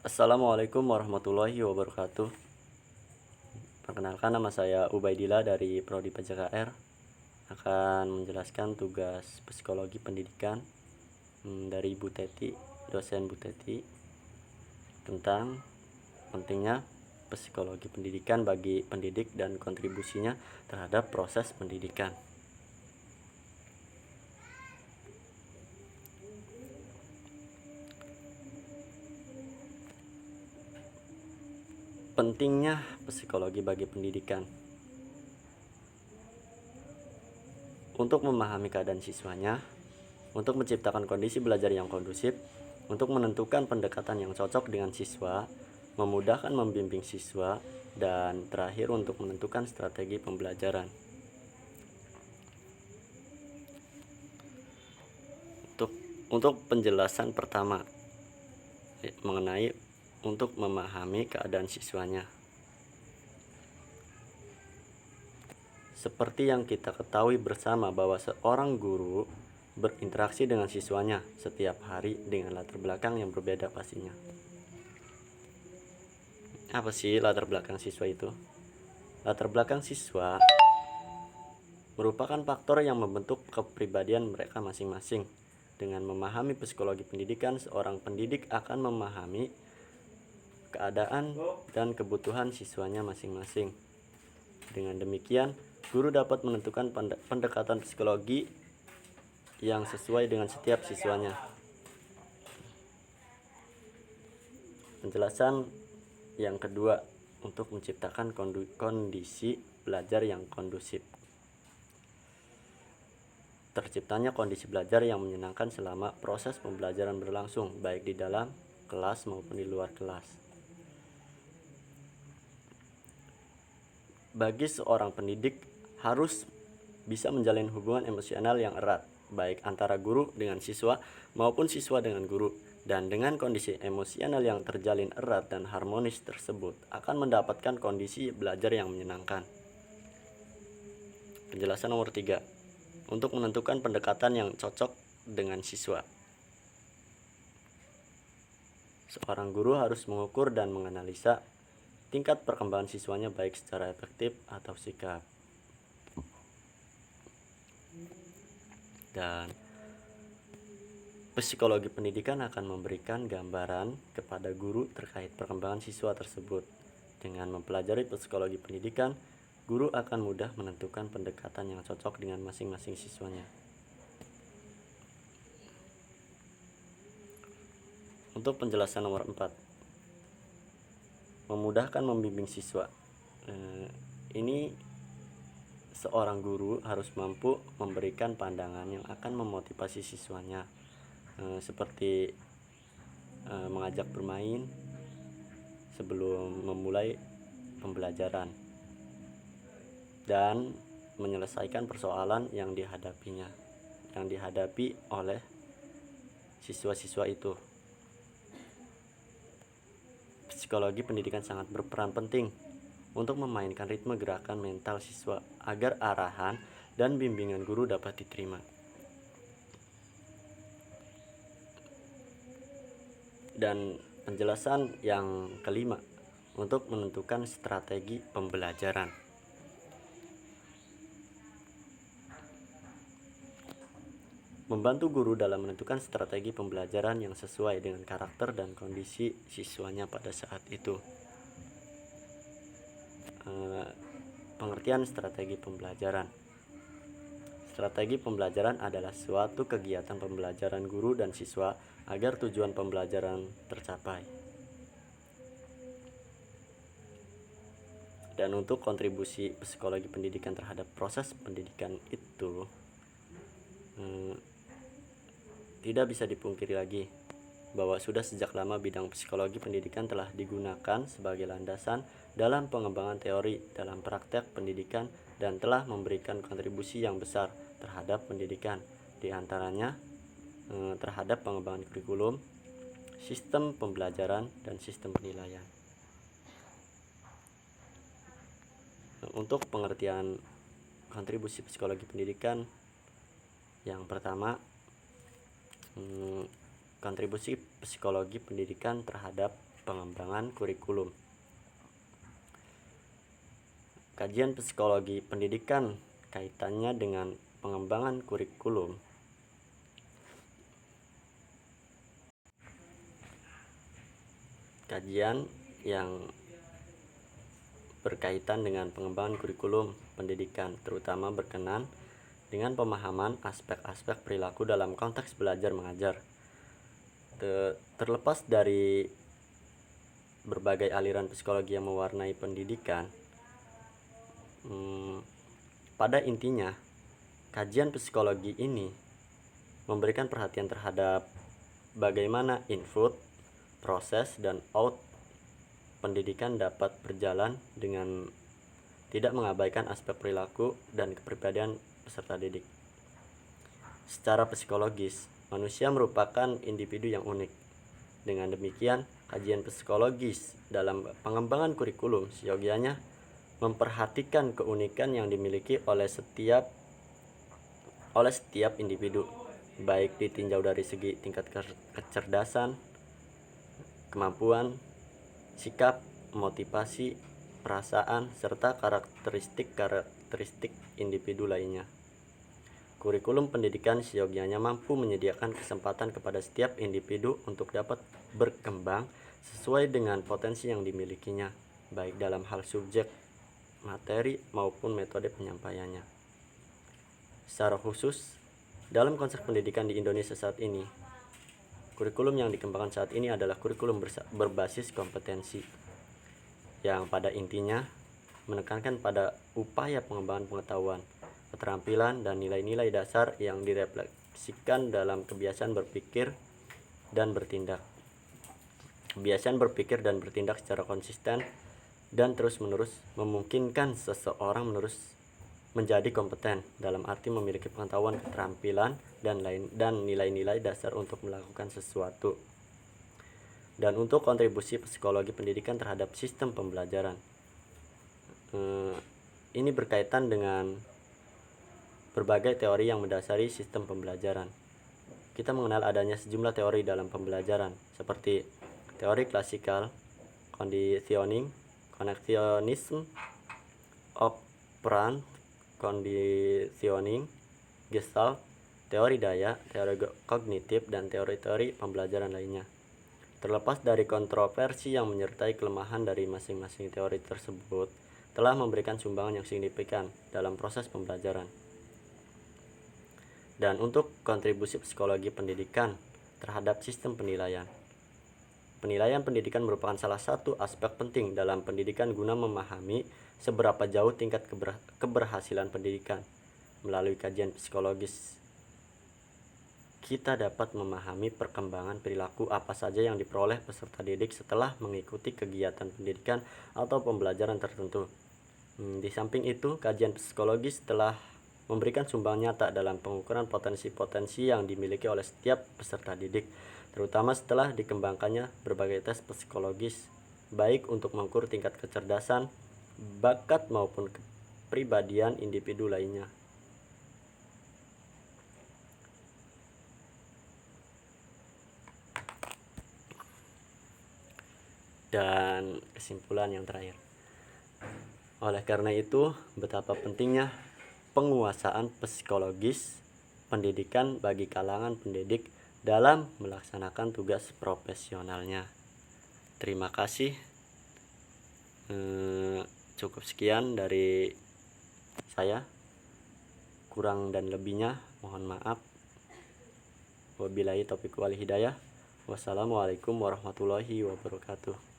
Assalamualaikum warahmatullahi wabarakatuh. Perkenalkan, nama saya Ubaidillah dari Prodi PJKR. Akan menjelaskan tugas psikologi pendidikan dari Bu Teti, dosen Bu Teti, tentang pentingnya psikologi pendidikan bagi pendidik dan kontribusinya terhadap proses pendidikan. Pentingnya psikologi bagi pendidikan untuk memahami keadaan siswanya, untuk menciptakan kondisi belajar yang kondusif, untuk menentukan pendekatan yang cocok dengan siswa, memudahkan membimbing siswa, dan terakhir untuk menentukan strategi pembelajaran. Untuk penjelasan pertama mengenai untuk memahami keadaan siswanya. Seperti yang kita ketahui bersama bahwa seorang guru berinteraksi dengan siswanya setiap hari dengan latar belakang yang berbeda pastinya. Apa sih latar belakang siswa itu? Latar belakang siswa merupakan faktor yang membentuk kepribadian mereka masing-masing. Dengan memahami psikologi pendidikan, seorang pendidik akan memahami keadaan dan kebutuhan siswanya masing-masing. Dengan demikian, guru dapat menentukan pendekatan psikologi yang sesuai dengan setiap siswanya. Penjelasan yang kedua, untuk menciptakan kondisi belajar yang kondusif. Terciptanya kondisi belajar yang menyenangkan selama proses pembelajaran berlangsung, baik di dalam kelas maupun di luar kelas. Bagi seorang pendidik, harus bisa menjalin hubungan emosional yang erat, baik antara guru dengan siswa maupun siswa dengan guru. Dan dengan kondisi emosional yang terjalin erat dan harmonis tersebut, akan mendapatkan kondisi belajar yang menyenangkan. Penjelasan nomor 3, untuk menentukan pendekatan yang cocok dengan siswa. Seorang guru harus mengukur dan menganalisa tingkat perkembangan siswanya baik secara efektif atau sikap. Dan psikologi pendidikan akan memberikan gambaran kepada guru terkait perkembangan siswa tersebut. Dengan mempelajari psikologi pendidikan, guru akan mudah menentukan pendekatan yang cocok dengan masing-masing siswanya. Untuk penjelasan nomor 4, memudahkan membimbing siswa. Ini seorang guru harus mampu memberikan pandangan yang akan memotivasi siswanya, seperti mengajak bermain sebelum memulai pembelajaran dan menyelesaikan persoalan yang dihadapi oleh siswa-siswa itu. Psikologi pendidikan sangat berperan penting untuk memainkan ritme gerakan mental siswa agar arahan dan bimbingan guru dapat diterima. Dan penjelasan yang kelima, untuk menentukan strategi pembelajaran. Membantu guru dalam menentukan strategi pembelajaran yang sesuai dengan karakter dan kondisi siswanya pada saat itu. Pengertian strategi pembelajaran. Strategi pembelajaran adalah suatu kegiatan pembelajaran guru dan siswa agar tujuan pembelajaran tercapai. Dan untuk kontribusi psikologi pendidikan terhadap proses pendidikan itu, tidak bisa dipungkiri lagi bahwa sudah sejak lama bidang psikologi pendidikan telah digunakan sebagai landasan dalam pengembangan teori dalam praktek pendidikan dan telah memberikan kontribusi yang besar terhadap pendidikan, diantaranya terhadap pengembangan kurikulum, sistem pembelajaran, dan sistem penilaian. Untuk pengertian kontribusi psikologi pendidikan, yang pertama, kontribusi psikologi pendidikan terhadap pengembangan kurikulum. Kajian psikologi pendidikan kaitannya dengan pengembangan kurikulum. Kajian yang berkaitan dengan pengembangan kurikulum pendidikan, terutama berkenan dengan pemahaman aspek-aspek perilaku dalam konteks belajar mengajar. Terlepas dari berbagai aliran psikologi yang mewarnai pendidikan, pada intinya kajian psikologi ini memberikan perhatian terhadap bagaimana input, proses, dan out pendidikan dapat berjalan dengan tidak mengabaikan aspek perilaku dan kepribadian peserta didik. Secara psikologis, manusia merupakan individu yang unik. Dengan demikian, kajian psikologis dalam pengembangan kurikulum seyogianya memperhatikan keunikan yang dimiliki oleh setiap individu, baik ditinjau dari segi tingkat kecerdasan, kemampuan, sikap, motivasi, perasaan, serta karakteristik individu lainnya. Kurikulum pendidikan seyogianya mampu menyediakan kesempatan kepada setiap individu untuk dapat berkembang sesuai dengan potensi yang dimilikinya, baik dalam hal subjek, materi, maupun metode penyampaiannya. Secara khusus, dalam konsep pendidikan di Indonesia saat ini, kurikulum yang dikembangkan saat ini adalah kurikulum berbasis kompetensi, yang pada intinya menekankan pada upaya pengembangan pengetahuan, keterampilan, dan nilai-nilai dasar yang direfleksikan dalam kebiasaan berpikir dan bertindak. Kebiasaan berpikir dan bertindak secara konsisten dan terus-menerus memungkinkan seseorang menjadi kompeten, dalam arti memiliki pengetahuan, keterampilan, dan nilai-nilai dasar untuk melakukan sesuatu. Dan untuk kontribusi psikologi pendidikan terhadap sistem pembelajaran, ini berkaitan dengan berbagai teori yang mendasari sistem pembelajaran. Kita mengenal adanya sejumlah teori dalam pembelajaran, seperti teori klasikal, conditioning, connectionism, operant conditioning, Gestalt, teori daya, teori kognitif, dan teori-teori pembelajaran lainnya. Terlepas dari kontroversi yang menyertai kelemahan dari masing-masing teori tersebut, telah memberikan sumbangan yang signifikan dalam proses pembelajaran. Dan untuk kontribusi psikologi pendidikan terhadap sistem penilaian. Penilaian pendidikan merupakan salah satu aspek penting dalam pendidikan guna memahami seberapa jauh tingkat keberhasilan pendidikan. Melalui kajian psikologis, kita dapat memahami perkembangan perilaku apa saja yang diperoleh peserta didik setelah mengikuti kegiatan pendidikan atau pembelajaran tertentu. Di samping itu, kajian psikologis telah memberikan sumbang nyata dalam pengukuran potensi-potensi yang dimiliki oleh setiap peserta didik, terutama setelah dikembangkannya berbagai tes psikologis, baik untuk mengukur tingkat kecerdasan, bakat, maupun kepribadian individu lainnya. Dan kesimpulan yang terakhir, oleh karena itu, betapa pentingnya penguasaan psikologis pendidikan bagi kalangan pendidik dalam melaksanakan tugas profesionalnya. Terima kasih. Cukup sekian dari saya. Kurang dan lebihnya mohon maaf. Wabillahi taufiq wal hidayah. Wassalamualaikum warahmatullahi wabarakatuh.